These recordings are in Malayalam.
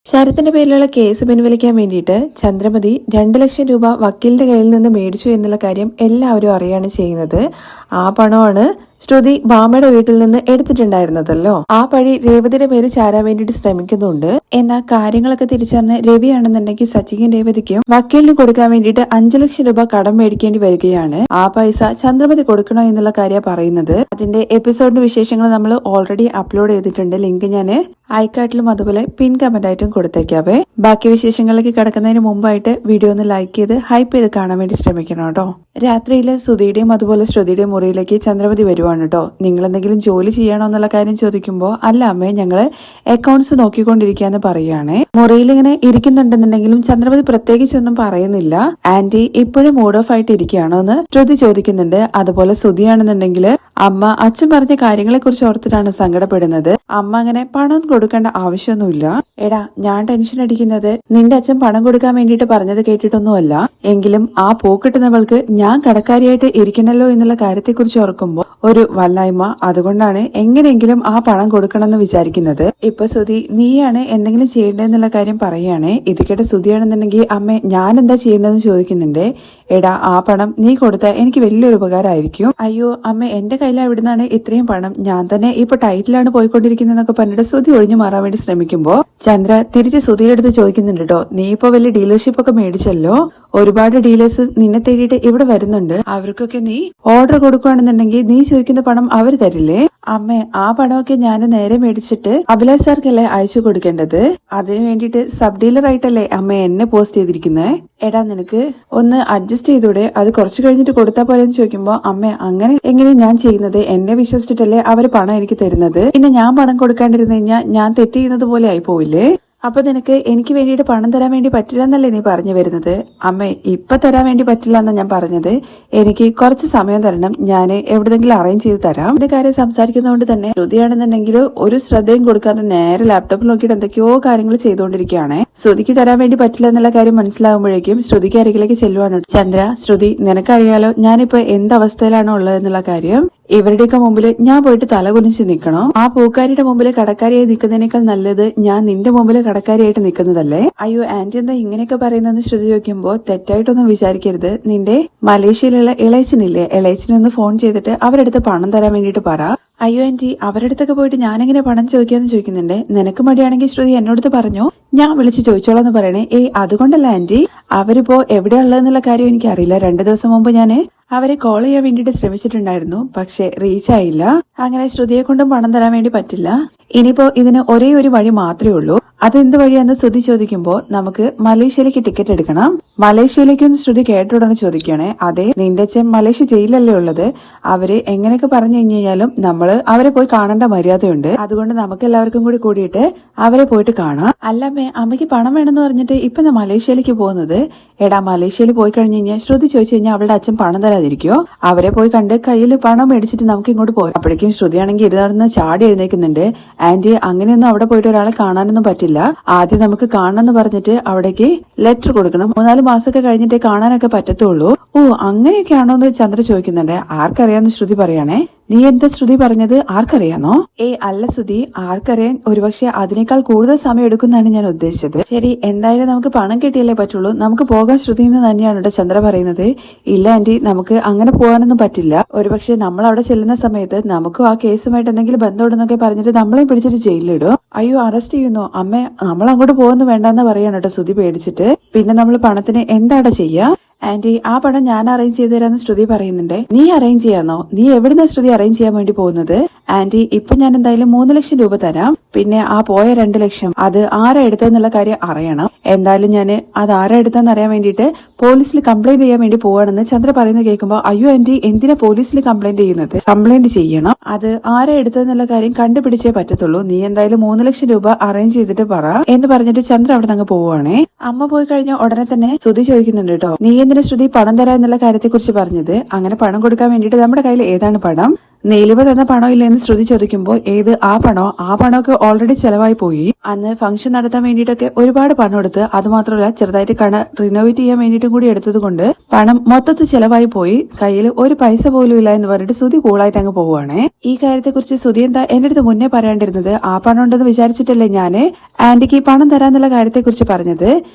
ശരത്തിന്റെ പേരിലുള്ള കേസ് പിൻവലിക്കാൻ വേണ്ടിയിട്ട് ചന്ദ്രമതി 2 ലക്ഷം രൂപ വക്കീലിന്റെ കയ്യിൽ നിന്ന് മേടിച്ചു എന്നുള്ള കാര്യം എല്ലാവരും അറിയാണ് ചെയ്യുന്നത്. ആ പണമാണ് ശ്രുതി ഭാമയുടെ വീട്ടിൽ നിന്ന് എടുത്തിട്ടുണ്ടായിരുന്നതല്ലോ. ആ പഴി രേവതിയുടെ പേര് ചാരാൻ വേണ്ടിയിട്ട് ശ്രമിക്കുന്നുണ്ട്. എന്നാൽ കാര്യങ്ങളൊക്കെ തിരിച്ചറിഞ്ഞ് രവിയാണെന്നുണ്ടെങ്കിൽ സച്ചിക്കും രേവതിക്കും വക്കീലിന് കൊടുക്കാൻ വേണ്ടിയിട്ട് 5 ലക്ഷം രൂപ കടം മേടിക്കേണ്ടി വരികയാണ്. ആ പൈസ ചന്ദ്രമതി കൊടുക്കണോ എന്നുള്ള കാര്യം പറയുന്നത്. അതിന്റെ എപ്പിസോഡിന്റെ വിശേഷങ്ങൾ നമ്മൾ ഓൾറെഡി അപ്ലോഡ് ചെയ്തിട്ടുണ്ട്. ലിങ്ക് ഞാൻ ഐക്കാട്ടിലും അതുപോലെ പിൻ കമന്റ് ആയിട്ടും കൊടുത്തേക്കാവേ. ബാക്കി വിശേഷങ്ങളിലേക്ക് കിടക്കുന്നതിന് മുമ്പായിട്ട് വീഡിയോ ഒന്ന് ലൈക്ക് ചെയ്ത് ഹൈപ്പ് ചെയ്ത് കാണാൻ വേണ്ടി ശ്രമിക്കണം കേട്ടോ. രാത്രിയിൽ സുധിയുടെയും അതുപോലെ ശ്രുതിയുടെയും മുറിയിലേക്ക് ചന്ദ്രമതി വരുവാണ് കേട്ടോ. നിങ്ങൾ എന്തെങ്കിലും ജോലി ചെയ്യണോ എന്നുള്ള കാര്യം ചോദിക്കുമ്പോൾ അല്ല അമ്മേ, ഞങ്ങള് അക്കൗണ്ട്സ് നോക്കിക്കൊണ്ടിരിക്കാന്ന് പറയുകയാണ്. മുറിയിൽ ഇങ്ങനെ ഇരിക്കുന്നുണ്ടെന്നുണ്ടെങ്കിലും ചന്ദ്രമതി പ്രത്യേകിച്ചൊന്നും പറയുന്നില്ല. ആന്റി ഇപ്പോഴും മൂഡ് ഓഫ് ആയിട്ട് ഇരിക്കുകയാണോ എന്ന് ശ്രുതി ചോദിക്കുന്നുണ്ട്. അതുപോലെ സുധിയാണെന്നുണ്ടെങ്കിൽ അമ്മ അച്ഛൻ പറഞ്ഞ കാര്യങ്ങളെ കുറിച്ച് ഓർത്തിട്ടാണ് സങ്കടപ്പെടുന്നത്. അമ്മ അങ്ങനെ പണം കൊടുക്കേണ്ട ആവശ്യമൊന്നുമില്ല. എടാ, ഞാൻ ടെൻഷൻ അടിക്കുന്നത് നിന്റെ അച്ഛൻ പണം കൊടുക്കാൻ വേണ്ടിയിട്ട് പറഞ്ഞത് കേട്ടിട്ടൊന്നുമല്ല. എങ്കിലും ആ പൂക്കിട്ടുന്നവൾക്ക് ഞാൻ കടക്കാരിയായിട്ട് ഇരിക്കണല്ലോ എന്നുള്ള കാര്യത്തെക്കുറിച്ച് ഓർക്കുമ്പോൾ ഒരു വല്ലായ്മ. അതുകൊണ്ടാണ് എങ്ങനെയെങ്കിലും ആ പണം കൊടുക്കണമെന്ന് വിചാരിക്കുന്നത്. ഇപ്പൊ സുധി നീയാണ് എന്തെങ്കിലും ചെയ്യേണ്ടതെന്നുള്ള കാര്യം പറയുകയാണേ. ഇത് കേട്ട സുധിയാണെന്നുണ്ടെങ്കിൽ അമ്മ ഞാൻ എന്താ ചെയ്യേണ്ടതെന്ന് ചോദിക്കുന്നുണ്ട്. എടാ, ആ പണം നീ കൊടുത്താൽ എനിക്ക് വലിയൊരു ഉപകാരമായിരിക്കും. അയ്യോ അമ്മ, എന്റെ കയ്യിൽ എവിടുന്നാണ് ഇത്രയും പണം? ഞാൻ തന്നെ ഇപ്പൊ ടൈറ്റിലാണ് പോയിക്കൊണ്ടിരിക്കുന്നതെന്നൊക്കെ പറഞ്ഞിട്ട് സുധി ഒഴിഞ്ഞു മാറാൻ വേണ്ടി ശ്രമിക്കുമ്പോ ചന്ദ്ര തിരിച്ച് സുധിയുടെ അടുത്ത് ചോദിക്കുന്നുണ്ട് കേട്ടോ. നീ ഇപ്പൊ വലിയ ഡീലർഷിപ്പ് ഒക്കെ മേടിച്ചല്ലോ, ഒരുപാട് ഡീലേഴ്സ് നിന്നെ തേടിയിട്ട് ഇവിടെ വരുന്നുണ്ട്. അവർക്കൊക്കെ നീ ഓർഡർ കൊടുക്കുകയാണെന്നുണ്ടെങ്കിൽ നീ ചോദിക്കുന്ന പണം അവർ തരില്ലേ? അമ്മേ, ആ പണമൊക്കെ ഞാൻ നേരെ മേടിച്ചിട്ട് അഭിലാഷ് സാർക്കല്ലേ അയച്ചു കൊടുക്കേണ്ടത്. അതിനു വേണ്ടിയിട്ട് സബ് ഡീലർ ആയിട്ടല്ലേ അമ്മ എന്നെ പോസ്റ്റ് ചെയ്തിരിക്കുന്നത്. എടാ, നിനക്ക് ഒന്ന് അഡ്ജസ്റ്റ് ചെയ്തൂടെ? അത് കുറച്ച് കഴിഞ്ഞിട്ട് കൊടുത്താൽ പോലെന്ന് ചോദിക്കുമ്പോ അമ്മ അങ്ങനെ എങ്ങനെ ഞാൻ ചെയ്യുന്നത്? എന്നെ വിശ്വസിച്ചിട്ടല്ലേ അവര് പണം എനിക്ക് തരുന്നത്. പിന്നെ ഞാൻ പണം കൊടുക്കാണ്ടിരുന്നു കഴിഞ്ഞാൽ ഞാൻ തെറ്റ് ചെയ്യുന്നത് പോലെ ആയി പോയില്ലേ? അപ്പൊ നിനക്ക് എനിക്ക് വേണ്ടിയിട്ട് പണം തരാൻ വേണ്ടി പറ്റില്ല എന്നല്ലേ നീ പറഞ്ഞു വരുന്നത്? അമ്മേ, ഇപ്പൊ തരാൻ വേണ്ടി പറ്റില്ല എന്നാ ഞാൻ പറഞ്ഞത്. എനിക്ക് കുറച്ച് സമയം തരണം, ഞാൻ എവിടെതെങ്കിലും അറേഞ്ച് ചെയ്ത് തരാം. എന്റെ കാര്യം സംസാരിക്കുന്നതുകൊണ്ട് തന്നെ ശ്രുതിയാണെന്നുണ്ടെങ്കിൽ ഒരു ശ്രദ്ധയും കൊടുക്കാതെ നേരെ ലാപ്ടോപ്പിൽ നോക്കിയിട്ട് എന്തൊക്കെയോ കാര്യങ്ങൾ ചെയ്തുകൊണ്ടിരിക്കുകയാണ്. ശ്രുതിക്ക് തരാൻ വേണ്ടി പറ്റില്ല എന്നുള്ള കാര്യം മനസ്സിലാകുമ്പോഴേക്കും ശ്രുതിക്ക് അരികിലേക്ക് ചെല്ലുവാണ്. ചന്ദ്ര, ശ്രുതി നിനക്കറിയാലോ ഞാനിപ്പോ എന്തവസ്ഥയിലാണോ ഉള്ളതെന്നുള്ള കാര്യം. ഇവരുടെയൊക്കെ മുമ്പിൽ ഞാൻ പോയിട്ട് തലകുനിച്ച് നിൽക്കണോ? ആ പൂക്കാരിയുടെ മുമ്പിൽ കടക്കാരിയായി നിൽക്കുന്നതിനേക്കാൾ നല്ലത് ഞാൻ നിന്റെ മുമ്പിൽ കടക്കാരിയായിട്ട് നിൽക്കുന്നതല്ലേ? അയ്യോ ആന്റി, എന്താ ഇങ്ങനെയൊക്കെ പറയുന്നതെന്ന് ശ്രുതി ചോദിക്കുമ്പോ തെറ്റായിട്ടൊന്നും വിചാരിക്കരുത്. നിന്റെ മലേഷ്യയിലുള്ള ഇളയച്ചനില്ലേ, ഇളയച്ചനൊന്ന് ഫോൺ ചെയ്തിട്ട് അവരെടുത്ത് പണം തരാൻ വേണ്ടിയിട്ട് പറ. അയ്യോ ആന്റി, അവരെടുത്തൊക്കെ പോയിട്ട് ഞാനെങ്ങനെ പണം ചോദിക്കാന്ന് ചോദിക്കുന്നുണ്ട്. നിനക്ക് മടിയാണെങ്കിൽ ശ്രുതി എന്നോടത്ത് പറഞ്ഞു, ഞാൻ വിളിച്ച് ചോദിച്ചോളാന്ന് പറയണേ. അതുകൊണ്ടല്ല ആന്റി, അവരിപ്പോ എവിടെയുള്ളതെന്നുള്ള കാര്യം എനിക്ക് അറിയില്ല. 2 ദിവസം മുമ്പ് ഞാന് അവരെ കോൾ ചെയ്യാൻ വേണ്ടിയിട്ട് ശ്രമിച്ചിട്ടുണ്ടായിരുന്നു, പക്ഷെ റീച്ച് ആയില്ല. അങ്ങനെ ശ്രുതിയെ കൊണ്ടും പണം തരാൻ വേണ്ടി പറ്റില്ല. ഇനിയിപ്പോ ഇതിന് ഒരേ ഒരു വഴി മാത്രമേ ഉള്ളൂ. അതെന്ത് വഴിയാന്ന് ശ്രുതി ചോദിക്കുമ്പോ നമുക്ക് മലേഷ്യയിലേക്ക് ടിക്കറ്റ് എടുക്കണം. മലേഷ്യയിലേക്കൊന്ന് ശ്രുതി കേട്ടോടനെ ചോദിക്കുകയാണെ. അതെ, നിന്റെ അച്ഛൻ മലേഷ്യ ജയിലല്ലേ ഉള്ളത്. അവര് എങ്ങനെയൊക്കെ പറഞ്ഞു കഴിഞ്ഞാലും നമ്മള് അവരെ പോയി കാണേണ്ട മര്യാദയുണ്ട്. അതുകൊണ്ട് നമുക്ക് എല്ലാവർക്കും കൂടി കൂടിയിട്ട് അവരെ പോയിട്ട് കാണാം. അല്ലമ്മേ, അമ്മയ്ക്ക് പണം വേണമെന്ന് പറഞ്ഞിട്ട് ഇപ്പൊ മലേഷ്യയിലേക്ക് പോകുന്നത്. എടാ, മലേഷ്യയിൽ പോയി കഴിഞ്ഞു കഴിഞ്ഞാൽ ശ്രുതി ചോദിച്ചു കഴിഞ്ഞാൽ അവളുടെ അച്ഛൻ പണം തരാതിരിക്കോ? അവരെ പോയി കണ്ട് കയ്യിൽ പണം മേടിച്ചിട്ട് നമുക്ക് ഇങ്ങോട്ട് പോരാം. അപ്പോഴേക്കും ശ്രുതിയാണെങ്കിൽ ഇരുന്ന് ചാടി എഴുന്നേക്കുന്നുണ്ട്. ആന്റി, അങ്ങനെയൊന്നും അവിടെ പോയിട്ട് ഒരാളെ കാണാനൊന്നും പറ്റില്ല. ആദ്യം നമുക്ക് കാണണമെന്ന് പറഞ്ഞിട്ട് അവിടേക്ക് ലെറ്റർ കൊടുക്കണം. 3-4 മാസമൊക്കെ കഴിഞ്ഞിട്ടേ കാണാനൊക്കെ പറ്റത്തുള്ളൂ. ഓ, അങ്ങനെയൊക്കെയാണോ എന്ന് ചന്ദ്ര ചോദിക്കുന്നുണ്ട്. ആർക്കറിയാന്ന് ശ്രുതി പറയാണേ. നീ എന്താ ശ്രുതി പറഞ്ഞത്? ആർക്കറിയാന്നോ? അല്ല ശ്രുതി, ആർക്കറിയാൻ? ഒരുപക്ഷെ അതിനേക്കാൾ കൂടുതൽ സമയം എടുക്കുന്നതാണ് ഞാൻ ഉദ്ദേശിച്ചത്. ശരി, എന്തായാലും നമുക്ക് പണം കിട്ടിയല്ലേ പറ്റുള്ളൂ. നമുക്ക് പോകാൻ ശ്രുതി എന്ന് തന്നെയാണ് കേട്ടോ ചന്ദ്ര പറയുന്നത്. ഇല്ല ആന്റി, നമുക്ക് അങ്ങനെ പോകാനൊന്നും പറ്റില്ല. ഒരുപക്ഷെ നമ്മൾ അവിടെ ചെല്ലുന്ന സമയത്ത് നമുക്കും ആ കേസുമായിട്ട് എന്തെങ്കിലും ബന്ധമുണ്ടെന്നൊക്കെ പറഞ്ഞിട്ട് നമ്മളെ പിടിച്ചിട്ട് ജയിലിലിടും. അയ്യോ, അറസ്റ്റ് ചെയ്യുന്നോ? അമ്മ, നമ്മൾ അങ്ങോട്ട് പോകുന്നു വേണ്ടെന്ന് പറയാണ് കേട്ടോ ശ്രുതി പേടിച്ചിട്ട്. പിന്നെ നമ്മൾ പണത്തിന് എന്താടാ ചെയ്യാ? ആന്റി, ആ പണം ഞാൻ അറേഞ്ച് ചെയ്ത് തരാന്ന് ശ്രുതി പറയുന്നുണ്ട്. നീ അറേഞ്ച് ചെയ്യാന്നോ? നീ എവിടുന്ന ശ്രുതി അറേഞ്ച് ചെയ്യാൻ വേണ്ടി പോകുന്നത്? ആന്റി, ഇപ്പൊ ഞാൻ എന്തായാലും 3 ലക്ഷം രൂപ തരാം. പിന്നെ ആ പോയ 2 ലക്ഷം അത് ആരാ എടുത്തെന്നുള്ള കാര്യം അറിയണം. എന്തായാലും ഞാൻ അത് ആരാ എടുത്തെന്ന് അറിയാൻ വേണ്ടിയിട്ട് പോലീസിൽ കംപ്ലൈന്റ് ചെയ്യാൻ വേണ്ടി പോവാണെന്ന് ചന്ദ്ര പറയുന്നത് കേൾക്കുമ്പോ, അയ്യോ ആന്റി, എന്തിനാ പോലീസിൽ കംപ്ലൈന്റ് ചെയ്യുന്നത്? കംപ്ലൈന്റ് ചെയ്യണം. അത് ആരാ എടുത്തതെന്നുള്ള കാര്യം കണ്ടുപിടിച്ചേ പറ്റത്തുള്ളൂ. നീ എന്തായാലും 3 ലക്ഷം രൂപ അറേഞ്ച് ചെയ്തിട്ട് പറ എന്ന് പറഞ്ഞിട്ട് ചന്ദ്ര അവിടെ നിന്ന് പോവുകയാണേ. അമ്മ പോയി കഴിഞ്ഞ ഉടനെ തന്നെ ശ്രുതി ചോദിക്കുന്നുണ്ട് കേട്ടോ, നീ എന്തിനാ ശ്രുതി പണം തരാ എന്നുള്ള കാര്യത്തെ കുറിച്ച് പറഞ്ഞത്? അങ്ങനെ പണം കൊടുക്കാൻ വേണ്ടിയിട്ട് നമ്മുടെ കയ്യിൽ ഏതാണ് പണം? നീലിമ തന്ന പണം ഇല്ലെന്ന് ശ്രുതി ചോദിക്കുമ്പോൾ ഏത് ആ പണമൊക്കെ ഓൾറെഡി ചെലവായി പോയി. അന്ന് ഫംഗ്ഷൻ നടത്താൻ വേണ്ടിയിട്ടൊക്കെ ഒരുപാട് പണം എടുത്ത്, അതുമാത്രമല്ല ചെറുതായിട്ട് കട റിനോവേറ്റ് ചെയ്യാൻ വേണ്ടിയിട്ടും കൂടി എടുത്തത് കൊണ്ട് പണം മൊത്തത്തിൽ ചെലവായി പോയി. കയ്യിൽ ഒരു പൈസ പോലും ഇല്ല എന്ന് പറഞ്ഞിട്ട് ശ്രുതി കൂളായിട്ട് അങ്ങ് പോവുകയാണേ. ഈ കാര്യത്തെ കുറിച്ച് ശ്രുതി എന്താ എന്റെ അടുത്ത് മുന്നേ പറയാണ്ടിരുന്നത്? ആ പണം ഉണ്ടെന്ന് വിചാരിച്ചിട്ടല്ലേ ഞാന് ആന്റിക്ക് പണം തരാന്നുള്ള കാര്യത്തെ കുറിച്ച് പറഞ്ഞത്?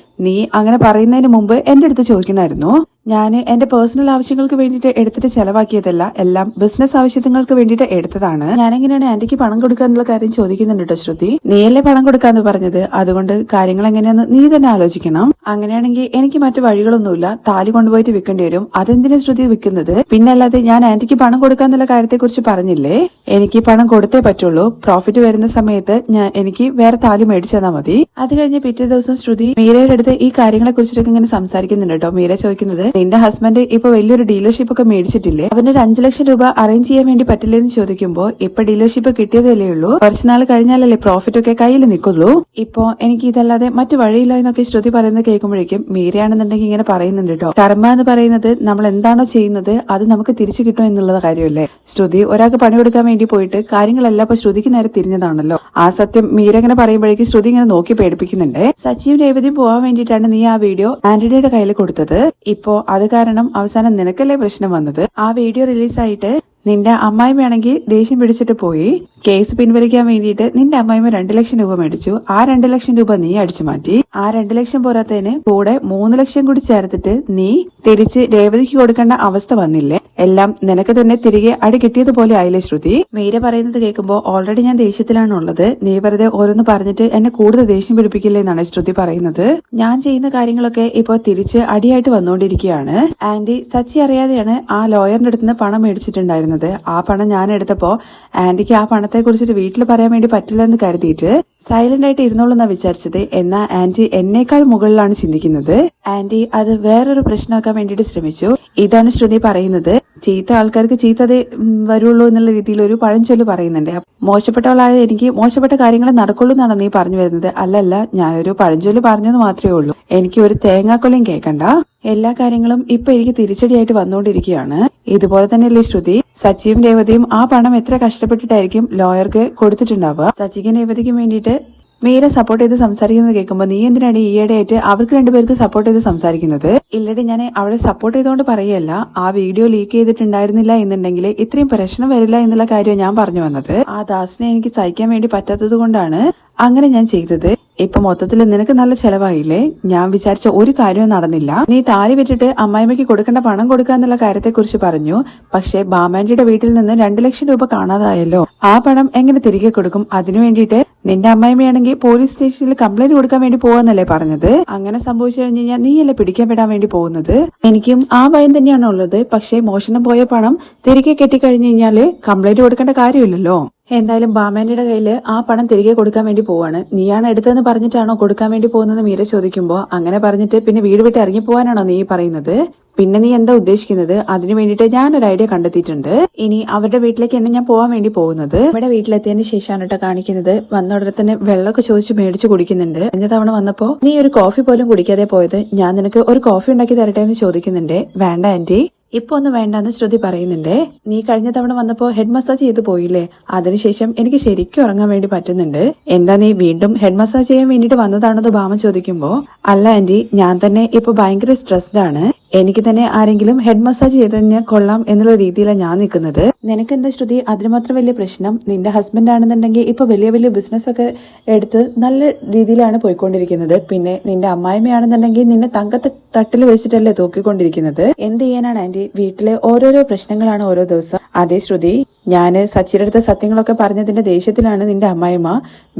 നീ അങ്ങനെ പറയുന്നതിന് മുമ്പ് എന്റെ അടുത്ത് ചോദിക്കണമായിരുന്നു. ഞാൻ എന്റെ പേഴ്സണൽ ആവശ്യങ്ങൾക്ക് വേണ്ടിയിട്ട് എടുത്തിട്ട് ചെലവാക്കിയതല്ല, എല്ലാം ബിസിനസ് ആവശ്യങ്ങൾക്ക് വേണ്ടിയിട്ട് എടുത്തതാണ്. ഞാനെങ്ങനെയാണ് ആന്റിക്ക് പണം കൊടുക്കാന്നുള്ള കാര്യം ചോദിക്കുന്നുണ്ട് കേട്ടോ ശ്രുതി. നീയല്ലേ പണം കൊടുക്കാന്ന് പറഞ്ഞത്, അതുകൊണ്ട് കാര്യങ്ങൾ എങ്ങനെയാന്ന് നീ തന്നെ ആലോചിക്കണം. അങ്ങനെയാണെങ്കിൽ എനിക്ക് മറ്റു വഴികളൊന്നുമില്ല, താലി കൊണ്ടുപോയിട്ട് വിൽക്കേണ്ടി വരും. അതെന്തിനാ ശ്രുതി വിൽക്കുന്നത്? പിന്നല്ലാതെ ഞാൻ ആന്റിക്ക് പണം കൊടുക്കാന്നുള്ള കാര്യത്തെ കുറിച്ച് പറഞ്ഞില്ലേ? എനിക്ക് പണം കൊടുത്തേ പറ്റുള്ളൂ. പ്രോഫിറ്റ് വരുന്ന സമയത്ത് എനിക്ക് വേറെ താലി മേടിച്ചു തന്നാൽ മതി. അത് കഴിഞ്ഞ് പിറ്റേ ദിവസം ശ്രുതി മീരയുടെ അടുത്ത് ഈ കാര്യങ്ങളെ കുറിച്ചിട്ടൊക്കെ ഇങ്ങനെ സംസാരിക്കുന്നുണ്ട് കേട്ടോ. മീര ചോദിക്കുന്നത്, നിന്റെ ഹസ്ബൻഡ് ഇപ്പൊ വലിയൊരു ഡീലർഷിപ്പ് ഒക്കെ മേടിച്ചിട്ടില്ലേ, അവനൊരു 5 ലക്ഷം രൂപ അറേഞ്ച് ചെയ്യാൻ വേണ്ടി പറ്റില്ലെന്ന് ചോദിക്കുമ്പോ ഇപ്പൊ ഡീലർഷിപ്പ് കിട്ടിയതല്ലേ ഉള്ളൂ, കുറച്ചുനാൾ കഴിഞ്ഞാലല്ലേ പ്രോഫിറ്റ് ഒക്കെ കയ്യിൽ നിൽക്കുള്ളൂ. ഇപ്പൊ എനിക്ക് ഇതല്ലാതെ മറ്റു വഴിയില്ല എന്നൊക്കെ ശ്രുതി പറയുന്നത് കേൾക്കുമ്പോഴേക്കും മീരയാണെന്നുണ്ടെങ്കിൽ ഇങ്ങനെ പറയുന്നുണ്ട് കേട്ടോ, കർമ്മ എന്ന് പറയുന്നത് നമ്മൾ എന്താണോ ചെയ്യുന്നത് അത് നമുക്ക് തിരിച്ചു കിട്ടും എന്നുള്ള കാര്യമല്ലേ. ശ്രുതി ഒരാൾക്ക് പണി കൊടുക്കാൻ വേണ്ടി പോയിട്ട് കാര്യങ്ങളെല്ലാം ഇപ്പൊ ശ്രുതിക്ക് നേരെ തിരിഞ്ഞതാണല്ലോ. ആ സത്യം മീര ഇങ്ങനെ പറയുമ്പോഴേക്കും ശ്രുതി ഇങ്ങനെ നോക്കി പേടിപ്പിക്കുന്നുണ്ട്. സച്ചിയും രേവതിയും പോവാൻ വേണ്ടിയിട്ടാണ് നീ ആ വീഡിയോ ആന്റണിയുടെ കയ്യിൽ കൊടുത്തത്. ഇപ്പോ അത് കാരണം അവസാനം നിനക്കല്ലേ പ്രശ്നം വന്നത്. ആ വീഡിയോ റിലീസായിട്ട് നിന്റെ അമ്മായിമ്മയാണെങ്കിൽ ദേഷ്യം പിടിച്ചിട്ട് പോയി. കേസ് പിൻവലിക്കാൻ വേണ്ടിയിട്ട് നിന്റെ അമ്മായിമ്മ 2 ലക്ഷം രൂപ മേടിച്ചു. ആ 2 ലക്ഷം രൂപ നീ അടിച്ചു മാറ്റി. ആ 2 ലക്ഷം പോരാത്തതിന് കൂടെ 3 ലക്ഷം കൂടി ചേർത്തിട്ട് നീ തിരിച്ച് രേവതിക്ക് കൊടുക്കേണ്ട അവസ്ഥ വന്നില്ലേ? എല്ലാം നിനക്ക് തന്നെ തിരികെ അടി കിട്ടിയതുപോലെ ആയില്ലേ ശ്രുതി? മീര പറയുന്നത് കേൾക്കുമ്പോൾ ഓൾറെഡി ഞാൻ ദേഷ്യത്തിലാണ് ഉള്ളത്. നീ വെറുതെ ഓരോന്ന് പറഞ്ഞിട്ട് എന്നെ കൂടുതൽ ദേഷ്യം പിടിപ്പിക്കില്ലേ എന്നാണ് ശ്രുതി പറയുന്നത്. ഞാൻ ചെയ്യുന്ന കാര്യങ്ങളൊക്കെ ഇപ്പൊ തിരിച്ച് അടിയായിട്ട് വന്നുകൊണ്ടിരിക്കുകയാണ്. ആന്റി സച്ചി അറിയാതെയാണ് ആ ലോയറിന്റെ അടുത്ത് പണം മേടിച്ചിട്ടുണ്ടായിരുന്നത്. ആ പണം ഞാൻ എടുത്തപ്പോ ആന്റിക്ക് ആ പണത്തെ കുറിച്ചിട്ട് വീട്ടിൽ പറയാൻ വേണ്ടി പറ്റില്ലെന്ന് കരുതിയിട്ട് സൈലന്റ് ആയിട്ട് ഇരുന്നോളൂ എന്നാ വിചാരിച്ചത്. എന്നാ ആന്റി എന്നേക്കാൾ മുകളിലാണ് ചിന്തിക്കുന്നത്. ആന്റി അത് വേറൊരു പ്രശ്നമാക്കാൻ വേണ്ടിയിട്ട് ശ്രമിച്ചു. ഇതാണ് ശ്രുതി പറയുന്നത്. ചീത്ത ആൾക്കാർക്ക് ചീത്തതേ വരുള്ളൂ എന്നുള്ള രീതിയിൽ ഒരു പഴഞ്ചൊല്ല് പറയുന്നുണ്ട്. മോശപ്പെട്ടവളായ എനിക്ക് മോശപ്പെട്ട കാര്യങ്ങൾ നടക്കുള്ളൂ എന്നാണ് നീ പറഞ്ഞു വരുന്നത്. അല്ലല്ല, ഞാനൊരു പഴഞ്ചൊല്ല് പറഞ്ഞെന്ന് മാത്രമേ ഉള്ളൂ. എനിക്ക് ഒരു തേങ്ങാക്കൊലയും കേൾക്കണ്ട. എല്ലാ കാര്യങ്ങളും ഇപ്പൊ എനിക്ക് തിരിച്ചടിയായിട്ട് വന്നുകൊണ്ടിരിക്കുകയാണ്. ഇതുപോലെ തന്നെയല്ലേ ശ്രുതി? സച്ചിയും രേവതിയും ആ പണം എത്ര കഷ്ടപ്പെട്ടിട്ടായിരിക്കും ലോയർക്ക് കൊടുത്തിട്ടുണ്ടാവുക. സച്ചിക്കും രേവതിക്കും വേണ്ടിയിട്ട് മീര സപ്പോർട്ട് ചെയ്ത് സംസാരിക്കുന്നത് കേൾക്കുമ്പോൾ നീ എന്തിനാണ് ഈയിടെയായിട്ട് അവർക്ക് രണ്ടുപേർക്ക് സപ്പോർട്ട് ചെയ്ത് സംസാരിക്കുന്നത്? ഇല്ലടി, ഞാൻ അവളെ സപ്പോർട്ട് ചെയ്തുകൊണ്ട് പറയല്ല. ആ വീഡിയോ ലീക്ക് ചെയ്തിട്ടുണ്ടായിരുന്നില്ല എന്നുണ്ടെങ്കിൽ ഇത്രയും പ്രശ്നം വരില്ല എന്നുള്ള കാര്യം ഞാൻ പറഞ്ഞു വന്നത്. ആ ദാസിനെ എനിക്ക് സഹിക്കാൻ വേണ്ടി പറ്റാത്തത് കൊണ്ടാണ് അങ്ങനെ ഞാൻ ചെയ്തത്. ഇപ്പൊ മൊത്തത്തിൽ നിനക്ക് നല്ല ചെലവായില്ലേ? ഞാൻ വിചാരിച്ച ഒരു കാര്യവും നടന്നില്ല. നീ താലി വിറ്റിട്ട് അമ്മായിമ്മയ്ക്ക് കൊടുക്കേണ്ട പണം കൊടുക്കാന്നുള്ള കാര്യത്തെ കുറിച്ച് പറഞ്ഞു. പക്ഷെ ബാമാൻഡിയുടെ വീട്ടിൽ നിന്ന് 2 ലക്ഷം രൂപ കാണാതായല്ലോ. ആ പണം എങ്ങനെ തിരികെ കൊടുക്കും? അതിനു വേണ്ടിയിട്ട് നിന്റെ അമ്മായിമ്മയാണെങ്കിൽ പോലീസ് സ്റ്റേഷനിൽ കംപ്ലൈന്റ് കൊടുക്കാൻ വേണ്ടി പോവാന്നല്ലേ പറഞ്ഞത്? അങ്ങനെ സംഭവിച്ചു കഴിഞ്ഞ് കഴിഞ്ഞാൽ നീയല്ലേ പിടിക്കപ്പെടാൻ വേണ്ടി പോകുന്നത്? എനിക്കും ആ ഭയം തന്നെയാണ് ഉള്ളത്. പക്ഷെ മോഷണം പോയ പണം തിരികെ കെട്ടിക്കഴിഞ്ഞു കഴിഞ്ഞാല് കംപ്ലൈന്റ് കൊടുക്കേണ്ട കാര്യമില്ലല്ലോ. എന്തായാലും ബാമാൻഡിയുടെ കയ്യില് ആ പണം തിരികെ കൊടുക്കാൻ വേണ്ടി പോവാണ്. നീയാണ് എടുത്തതെന്ന് പറഞ്ഞിട്ടാണോ കൊടുക്കാൻ വേണ്ടി പോകുന്നത് മീര ചോദിക്കുമ്പോ, അങ്ങനെ പറഞ്ഞിട്ട് പിന്നെ വീട് വിട്ട് ഇറങ്ങി പോകാനാണോ നീ പറയുന്നത്? പിന്നെ നീ എന്താ ഉദ്ദേശിക്കുന്നത്? അതിനു വേണ്ടിയിട്ട് ഞാനൊരു ഐഡിയ കണ്ടെത്തിയിട്ടുണ്ട്. ഇനി അവരുടെ വീട്ടിലേക്ക് തന്നെ ഞാൻ പോകാൻ വേണ്ടി പോകുന്നത്. ഇവിടെ വീട്ടിലെത്തിയതിന് ശേഷമാണ് കേട്ടോ കാണിക്കുന്നത്. വന്ന ഉടനെ തന്നെ വെള്ളമൊക്കെ ചോദിച്ച് മേടിച്ചു കുടിക്കുന്നുണ്ട്. കഴിഞ്ഞ തവണ വന്നപ്പോ നീ ഒരു കോഫി പോലും കുടിക്കാതെ പോയത്. ഞാൻ നിനക്ക് ഒരു കോഫി ഉണ്ടാക്കി തരട്ടെ എന്ന് ചോദിക്കുന്നുണ്ട്. വേണ്ട ആന്റി, ഇപ്പൊ ഒന്നും വേണ്ടെന്ന് ശ്രുതി പറയുന്നുണ്ട്. നീ കഴിഞ്ഞ തവണ വന്നപ്പോ ഹെഡ് മസാജ് ചെയ്ത് പോയില്ലേ? അതിനുശേഷം എനിക്ക് ശരിക്കും ഉറങ്ങാൻ വേണ്ടി പറ്റുന്നുണ്ട്. എന്താ നീ വീണ്ടും ഹെഡ് മസാജ് ചെയ്യാൻ വേണ്ടിട്ട് വന്നതാണെന്ന് ഭാമ ചോദിക്കുമ്പോ, അല്ല ആന്റി, ഞാൻ തന്നെ ഇപ്പൊ ഭയങ്കര സ്ട്രെസ്ഡ് ആണ്. എനിക്ക് തന്നെ ആരെങ്കിലും ഹെഡ് മസാജ് ചെയ്ത് കഴിഞ്ഞാൽ കൊള്ളാം എന്നുള്ള രീതിയിലാണ് ഞാൻ നിൽക്കുന്നത്. നിനക്ക് എന്താ ശ്രുതി അതിന് മാത്രം വലിയ പ്രശ്നം? നിന്റെ ഹസ്ബൻഡ് ആണെന്നുണ്ടെങ്കിൽ ഇപ്പൊ വലിയ വലിയ ബിസിനസ് ഒക്കെ എടുത്ത് നല്ല രീതിയിലാണ് പോയിക്കൊണ്ടിരിക്കുന്നത്. പിന്നെ നിന്റെ അമ്മായിമ്മയാണെന്നുണ്ടെങ്കിൽ നിന്നെ തങ്കത്തെ തട്ടിൽ വെച്ചിട്ടല്ലേ തൂക്കിക്കൊണ്ടിരിക്കുന്നത്. എന്ത് ചെയ്യാനാണ് ആന്റി? വീട്ടിലെ ഓരോരോ പ്രശ്നങ്ങളാണ് ഓരോ ദിവസം. അതേ ശ്രുതി, ഞാന് സച്ചിയുടെ അടുത്ത സത്യങ്ങളൊക്കെ പറഞ്ഞതിന്റെ ദേഷ്യത്തിലാണ് നിന്റെ അമ്മായിമ്മ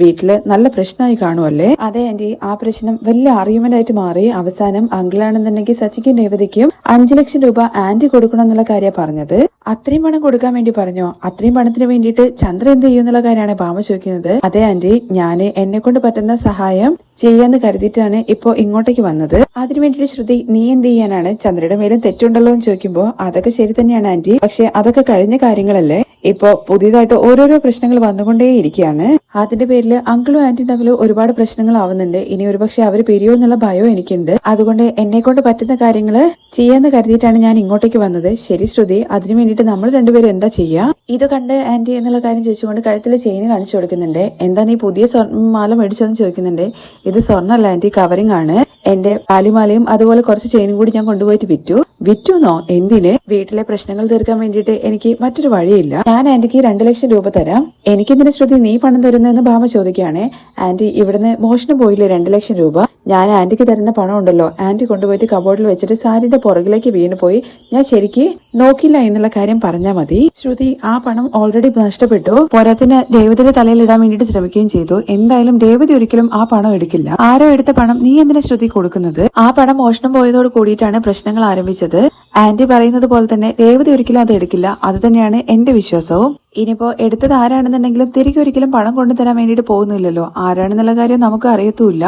വീട്ടില് നല്ല പ്രശ്നമായി കാണുമല്ലേ? അതെ ആന്റി, ആ പ്രശ്നം വലിയ ആർഗ്യുമെന്റ് ആയിട്ട് മാറി. അവസാനം അങ്കിളാണെന്നുണ്ടെങ്കിൽ സച്ചിക്കും രേവതിക്കും 5 ലക്ഷം രൂപ ആന്റി കൊടുക്കണം എന്നുള്ള കാര്യം പറഞ്ഞത്. അത്രയും പണം കൊടുക്കാൻ വേണ്ടി പറഞ്ഞോ? അത്രയും പണത്തിന് വേണ്ടിയിട്ട് ചന്ദ്ര എന്ത് ചെയ്യുന്നുള്ള കാര്യമാണ് ഭാമ ചോദിക്കുന്നത്. അതെ ആന്റി, ഞാന് എന്നെ കൊണ്ട് പറ്റുന്ന സഹായം ചെയ്യാന്ന് കരുതിയിട്ടാണ് ഇപ്പൊ ഇങ്ങോട്ടേക്ക് വന്നത്. അതിനു വേണ്ടിയിട്ട് ശ്രുതി നീ എന്ത് ചെയ്യാനാണ്? ചന്ദ്രയുടെ മേലും തെറ്റുണ്ടല്ലോ എന്ന് ചോദിക്കുമ്പോ, അതൊക്കെ ശരി തന്നെയാണ് ആന്റി, പക്ഷെ അതൊക്കെ കഴിഞ്ഞ കാര്യങ്ങളല്ലേ. ഇപ്പൊ പുതിയതായിട്ട് ഓരോരോ പ്രശ്നങ്ങൾ വന്നുകൊണ്ടേയിരിക്കുകയാണ്. അതിന്റെ പേരിൽ അങ്കിളും ആന്റിയും തമ്മിൽ ഒരുപാട് പ്രശ്നങ്ങൾ ആവുന്നുണ്ട്. ഇനി ഒരുപക്ഷെ അവര് പിരിയോ എന്നുള്ള ഭയവും എനിക്കുണ്ട്. അതുകൊണ്ട് എന്നെ കൊണ്ട് പറ്റുന്ന കാര്യങ്ങള് ചെയ്യാന്ന് കരുതിയിട്ടാണ് ഞാൻ ഇങ്ങോട്ടേക്ക് വന്നത്. ശരി ശ്രുതി, അതിനു വേണ്ടി വേണ്ടിട്ട് നമ്മൾ രണ്ടുപേരും എന്താ ചെയ്യാ? ഇത് കണ്ട് ആന്റി എന്നുള്ള കാര്യം ചോദിച്ചുകൊണ്ട് കഴുത്തിലെ ചെയിന് കാണിച്ചു കൊടുക്കുന്നുണ്ട്. എന്താ നീ പുതിയ മാല മേടിച്ചതെന്ന് ചോദിക്കുന്നുണ്ട്. ഇത് സ്വർണ്ണല്ല ആന്റി, കവറിംഗ് ആണ്. എന്റെ താലിമാലയും അതുപോലെ കുറച്ച് ചെയിനും കൂടി ഞാൻ കൊണ്ടുപോയിട്ട് വിറ്റുന്നോ? എന്തിന്? വീട്ടിലെ പ്രശ്നങ്ങൾ തീർക്കാൻ വേണ്ടിയിട്ട് എനിക്ക് മറ്റൊരു വഴിയില്ല. ഞാൻ ആന്റിക്ക് 2 ലക്ഷം രൂപ തരാം. എനിക്കെന്തിനാ ശ്രുതി നീ പണം തരുന്നതെന്ന് ഭാമ ചോദിക്കുകയാണ്. ആന്റി, ഇവിടുന്ന് മോഷണം പോയില്ലേ 2 ലക്ഷം രൂപ? ഞാൻ ആന്റിക്ക് തരുന്ന പണം ഉണ്ടല്ലോ, ആന്റി കൊണ്ടുപോയിട്ട് കബോർഡിൽ വെച്ചിട്ട് സാരിയുടെ പുറകിലേക്ക് വീണ് പോയി. ഞാൻ ശരിക്ക് നോക്കില്ല എന്നുള്ള കാര്യം പറഞ്ഞാൽ മതി. ശ്രുതി ആ പണം ഓൾറെഡി നഷ്ടപ്പെട്ടു. പോരാത്തിന് രേവതിയുടെ തലയിൽ ഇടാൻ വേണ്ടിയിട്ട് ശ്രമിക്കുകയും ചെയ്തു. എന്തായാലും രേവതി ഒരിക്കലും ആ പണം എടുക്കില്ല. ആരോ എടുത്ത പണം നീ എന്തിനാ ശ്രുതി കൊടുക്കുന്നത്? ആ പണം മോഷണം പോയതോട് കൂടിയിട്ടാണ് പ്രശ്നങ്ങൾ ആരംഭിച്ചത്. ആന്റി പറയുന്നത് പോലെ തന്നെ രേവതി ഒരിക്കലും അത് എടുക്കില്ല. അത് തന്നെയാണ് എന്റെ വിശ്വാസവും. ഇനിയിപ്പോ എടുത്തത് ആരാണെന്നുണ്ടെങ്കിലും തിരികെ ഒരിക്കലും പണം കൊണ്ടുതരാൻ വേണ്ടിയിട്ട് പോകുന്നില്ലല്ലോ. ആരാണെന്നുള്ള കാര്യം നമുക്ക് അറിയത്തുമില്ല.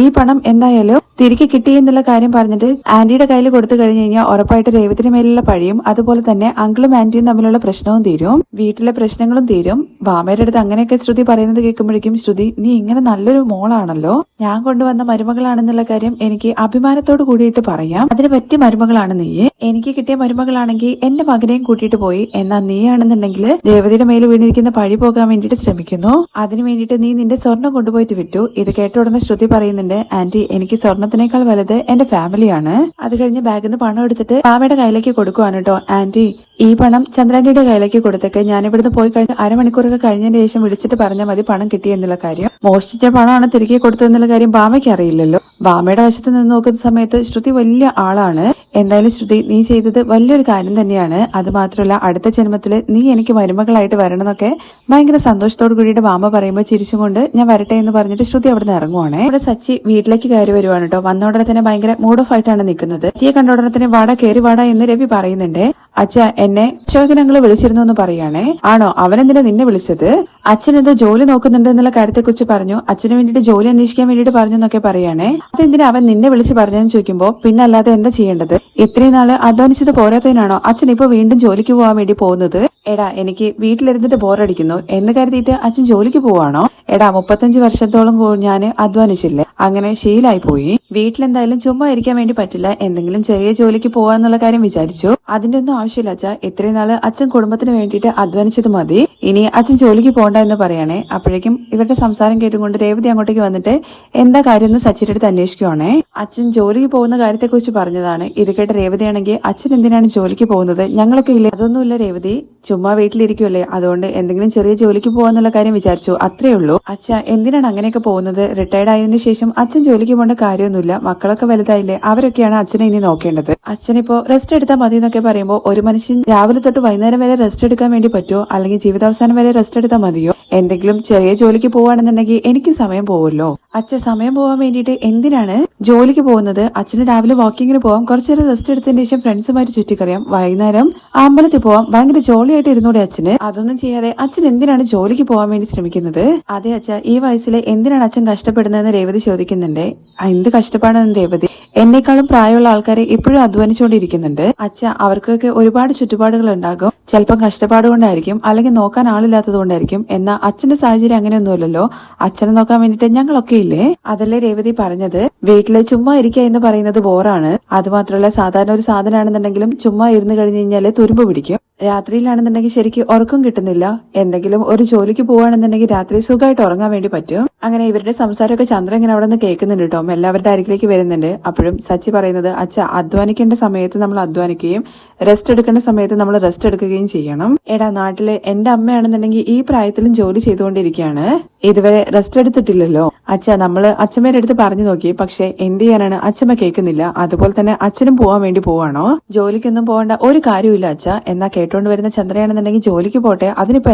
ഈ പണം എന്തായാലും തിരികെ കിട്ടി എന്നുള്ള കാര്യം പറഞ്ഞിട്ട് ആന്റിയുടെ കയ്യിൽ കൊടുത്തു കഴിഞ്ഞു കഴിഞ്ഞാൽ ഉറപ്പായിട്ട് രേവതിന് മേലുള്ള പഴിയും അതുപോലെ തന്നെ അങ്കിളും ആന്റിയും തമ്മിലുള്ള പ്രശ്നവും തീരും, വീട്ടിലെ പ്രശ്നങ്ങളും തീരും. ഭാമയുടെ അടുത്ത് അങ്ങനെയൊക്കെ ശ്രുതി പറയുന്നത് കേൾക്കുമ്പോഴേക്കും ശ്രുതി, നീ ഇങ്ങനെ നല്ലൊരു മോളാണല്ലോ, ഞാൻ കൊണ്ടുവന്ന മരുമകളാണെന്നുള്ള കാര്യം എനിക്ക് അഭിമാനത്തോട് കൂടിയിട്ട് പറയാം. അതിന് പറ്റിയ മരുമകളാണ് നീ. എനിക്ക് കിട്ടിയ മരുമകളാണെങ്കിൽ എന്റെ മകനെയും കൂട്ടിയിട്ട് പോയി. എന്നാൽ നീയാണെന്നുണ്ടെങ്കിൽ രേവതിയുടെ മേൽ വീണിരിക്കുന്ന പഴി പോകാൻ വേണ്ടിയിട്ട് ശ്രമിക്കുന്നു. അതിനു വേണ്ടിയിട്ട് നീ നിന്റെ സ്വർണം കൊണ്ടുപോയിട്ട് വിറ്റു. ഇത് കേട്ട ഉടനെ ശ്രുതി പറയുന്നുണ്ട്, ആന്റി എനിക്ക് സ്വർണത്തിനേക്കാൾ വലുത് എന്റെ ഫാമിലിയാണ്. അത് കഴിഞ്ഞ് ബാഗിൽ നിന്ന് പണം എടുത്തിട്ട് ഭാമയുടെ കയ്യിലേക്ക് കൊടുക്കുവാണ് കേട്ടോ. ആന്റി, ഈ പണം ചന്ദ്രാന്റിയുടെ കയ്യിലേക്ക് കൊടുത്തേക്ക്. ഞാൻ ഇവിടുന്ന് പോയി കഴിഞ്ഞ് അരമണിക്കൂറൊക്കെ കഴിഞ്ഞതിന് ശേഷം വിളിച്ചിട്ട് പറഞ്ഞാൽ മതി പണം കിട്ടിയെന്നുള്ള കാര്യം. മോഷ്ടിച്ച പണമാണ് തിരികെ കൊടുത്തതെന്നുള്ള കാര്യം ഭാമയ്ക്ക് അറിയില്ലല്ലോ. ഭാമയുടെ വശത്ത് നിന്ന് നോക്കുന്ന സമയത്ത് ശ്രുതി വലിയ ആളാണ്. എന്തായാലും ശ്രുതി, നീ ചെയ്തത് വലിയൊരു കാര്യം തന്നെയാണ്. അത് മാത്രമല്ല അടുത്ത ജന്മത്തില് നീ എനിക്ക് മരുമകളായിട്ട് വരണമെന്നൊക്കെ ഭയങ്കര സന്തോഷത്തോടു കൂടിയിട്ട് ഭാമ പറയുമ്പോൾ ചിരിച്ചുകൊണ്ട് ഞാൻ വരട്ടെ എന്ന് പറഞ്ഞിട്ട് ശ്രുതി അവിടെ നിന്ന് ഇറങ്ങുവാണ്. ഇവിടെ സച്ചി വീട്ടിലേക്ക് കയറി വരുവാണ് കേട്ടോ. വന്ന ഉടനെ തന്നെ ഭയങ്കര മൂഡ് ഓഫ് ആയിട്ടാണ് നിൽക്കുന്നത്. സച്ചിയെ കണ്ട ഉടനെ തന്നെ വാട കയറി വാട എന്ന് രവി പറയുന്നുണ്ട്. അച്ഛ, എന്നെ അശോകനങ്ങള് വിളിച്ചിരുന്നു എന്ന് പറയാണേ. ആണോ? അവനെന്തിനാ നിന്നെ വിളിച്ചത്? അച്ഛൻ എന്തോ ജോലി നോക്കുന്നുണ്ട് എന്നുള്ള കാര്യത്തെ കുറിച്ച് പറഞ്ഞു. അച്ഛന് വേണ്ടിട്ട് ജോലി അന്വേഷിക്കാൻ വേണ്ടിട്ട് പറഞ്ഞു എന്നൊക്കെ പറയാണേ. അതെന്തിനാ അവൻ നിന്നെ വിളിച്ച് പറഞ്ഞെന്ന് ചോദിക്കുമ്പോ പിന്നെ അല്ലാതെ എന്താ ചെയ്യേണ്ടത്? ഇത്രയും നാള് അധ്വാനിച്ചത് പോരാത്തതിനാണോ അച്ഛൻ ഇപ്പൊ വീണ്ടും ജോലിക്ക് പോകാൻ വേണ്ടി പോകുന്നത്? എടാ, എനിക്ക് വീട്ടിലിരുന്നിട്ട് ബോറടിക്കുന്നു എന്ന് കരുതിയിട്ട് അച്ഛൻ ജോലിക്ക് പോവാണോ? എടാ, 35 വർഷത്തോളം ഞാൻ അധ്വാനിച്ചില്ലേ, അങ്ങനെ ശീലായി പോയി. വീട്ടിലെന്തായാലും ചുമ്മാ ഇരിക്കാൻ വേണ്ടി പറ്റില്ല, എന്തെങ്കിലും ചെറിയ ജോലിക്ക് പോവാന്നുള്ള കാര്യം വിചാരിച്ചു. അതിന്റെ ഒന്നും ആവശ്യമില്ല അച്ഛാ. ഇത്രയും നാള് അച്ഛൻ കുടുംബത്തിന് വേണ്ടിയിട്ട് അധ്വാനിച്ചത് മതി. ഇനി അച്ഛൻ ജോലിക്ക് പോകണ്ട എന്ന് പറയണേ. അപ്പോഴേക്കും ഇവരുടെ സംസാരം കേട്ടുകൊണ്ട് രേവതി അങ്ങോട്ടേക്ക് വന്നിട്ട് എന്താ കാര്യം എന്ന് സച്ചിയുടെ അടുത്ത് അന്വേഷിക്കുവാണേ. അച്ഛൻ ജോലിക്ക് പോകുന്ന കാര്യത്തെ കുറിച്ച് പറഞ്ഞതാണ്. ഇത് കേട്ട രേവതിയാണെങ്കിൽ അച്ഛൻ എന്തിനാണ് ജോലിക്ക് പോകുന്നത്? ഞങ്ങളൊക്കെ ഇല്ലേ? അതൊന്നുമില്ല രേവതി, ചുമ്മാ വീട്ടിലിരിക്കുമല്ലേ, അതുകൊണ്ട് എന്തെങ്കിലും ചെറിയ ജോലിക്ക് പോവാന്നുള്ള കാര്യം വിചാരിച്ചു, അത്രേ ഉള്ളൂ. അച്ഛ, എന്തിനാണ് അങ്ങനെയൊക്കെ പോകുന്നത്? റിട്ടയർഡ് ആയതിനു ശേഷം അച്ഛൻ ജോലിക്ക് പോകേണ്ട കാര്യമൊന്നുമില്ല. മക്കളൊക്കെ വലുതായില്ലേ, അവരൊക്കെയാണ് അച്ഛനെ ഇനി നോക്കേണ്ടത്. അച്ഛനിപ്പോ റെസ്റ്റ് എടുത്താൽ മതി എന്നൊക്കെ പറയുമ്പോൾ ഒരു മനുഷ്യൻ രാവിലെ തൊട്ട് വൈകുന്നേരം വരെ റെസ്റ്റ് എടുക്കാൻ വേണ്ടി പറ്റുമോ? അല്ലെങ്കിൽ ജീവിതാവസാനം വരെ റെസ്റ്റ് എടുത്താൽ മതിയോ? എന്തെങ്കിലും ചെറിയ ജോലിക്ക് പോവാണെന്നുണ്ടെങ്കിൽ എനിക്ക് സമയം പോവല്ലോ. അച്ഛൻ സമയം പോവാൻ വേണ്ടിയിട്ട് എന്തിനാണ് ജോലിക്ക് പോകുന്നത്? അച്ഛന് രാവിലെ വാക്കിങ്ങിന് പോവാം, കുറച്ചേരം റെസ്റ്റ് എടുത്തതിന് ശേഷം ഫ്രണ്ട്സുമാര് ചുറ്റിക്കറിയാം, വൈകുന്നേരം അമ്പലത്തിൽ പോവാം, ഭയങ്കര ജോളിയായിട്ട് ഇരുന്നൂടെ അച്ഛന്? അതൊന്നും ചെയ്യാതെ അച്ഛൻ എന്തിനാണ് ജോലിക്ക് പോകാൻ വേണ്ടി ശ്രമിക്കുന്നത്? അതെ അച്ഛ, ഈ വയസ്സിൽ എന്തിനാണ് അച്ഛൻ കഷ്ടപ്പെടുന്നതെന്ന് രേവതി ചോദിക്കുന്നുണ്ട്. എന്ത് കഷ്ടപ്പാടാണ് രേവതി? എന്നെക്കാളും പ്രായമുള്ള ആൾക്കാരെ ഇപ്പോഴും അധ്വാനിച്ചുകൊണ്ടിരിക്കുന്നുണ്ട്. അച്ഛ, അവർക്കൊക്കെ ഒരുപാട് ചുറ്റുപാടുകൾ ഉണ്ടാകും. ചിലപ്പം കഷ്ടപ്പാട് കൊണ്ടായിരിക്കും, അല്ലെങ്കിൽ നോക്കാൻ ആളില്ലാത്തത് കൊണ്ടായിരിക്കും. എന്നാൽ അച്ഛന്റെ സാഹചര്യം അങ്ങനെയൊന്നുമല്ലല്ലോ. അച്ഛനെ നോക്കാൻ വേണ്ടിട്ട് ഞങ്ങളൊക്കെ ഇല്ലേ? അതല്ലേ രേവതി പറഞ്ഞത്, വീട്ടില് ചുമ്മാ ഇരിക്കുക എന്ന് പറയുന്നത് ബോറാണ്. അതുമാത്രമല്ല സാധാരണ ഒരു സാധനമാണെന്നുണ്ടെങ്കിലും ചുമ്മാ ഇരുന്ന് കഴിഞ്ഞു കഴിഞ്ഞാല് തുരുമ്പ് പിടിക്കും. രാത്രിയിലാണെന്നുണ്ടെങ്കിൽ ശരിക്കും ഉറക്കം കിട്ടുന്നില്ല. എന്തെങ്കിലും ഒരു ജോലിക്ക് പോവാണെന്നുണ്ടെങ്കിൽ രാത്രി സുഖമായിട്ട് ഉറങ്ങാൻ വേണ്ടി പറ്റും. അങ്ങനെ ഇവരുടെ സംസാരമൊക്കെ ചന്ദ്രൻ ഇങ്ങനെ അവിടെ നിന്ന് കേൾക്കുന്നുണ്ട് കേട്ടോ. എല്ലാവരുടെ അരികിലേക്ക് വരുന്നുണ്ട്. അപ്പോഴും സച്ചി പറയുന്നത്, അച്ഛ, അധ്വാനിക്കേണ്ട സമയത്ത് നമ്മൾ അധ്വാനിക്കുകയും റെസ്റ്റ് എടുക്കേണ്ട സമയത്ത് നമ്മൾ റെസ്റ്റ് എടുക്കുകയും ചെയ്യണം. എടാ, നാട്ടില് എന്റെ അമ്മയാണെന്നുണ്ടെങ്കിൽ ഈ പ്രായത്തിലും ജോലി ചെയ്തുകൊണ്ടിരിക്കുകയാണ്, ഇതുവരെ റെസ്റ്റ് എടുത്തിട്ടില്ലല്ലോ. അച്ഛ, നമ്മള് അച്ഛമ്മയുടെ അടുത്ത് പറഞ്ഞു നോക്കി, പക്ഷെ എന്ത് ചെയ്യാനാണ്, അച്ഛമ്മ കേൾക്കുന്നില്ല. അതുപോലെ തന്നെ അച്ഛനും പോവാൻ വേണ്ടി പോവാണോ? ജോലിക്കൊന്നും പോകേണ്ട ഒരു കാര്യമില്ല അച്ഛ. എന്നാ കേട്ടോണ്ട് വരുന്ന ചന്ദ്രയാണെന്നുണ്ടെങ്കിൽ ജോലിക്ക് പോട്ടെ, അതിനിപ്പോ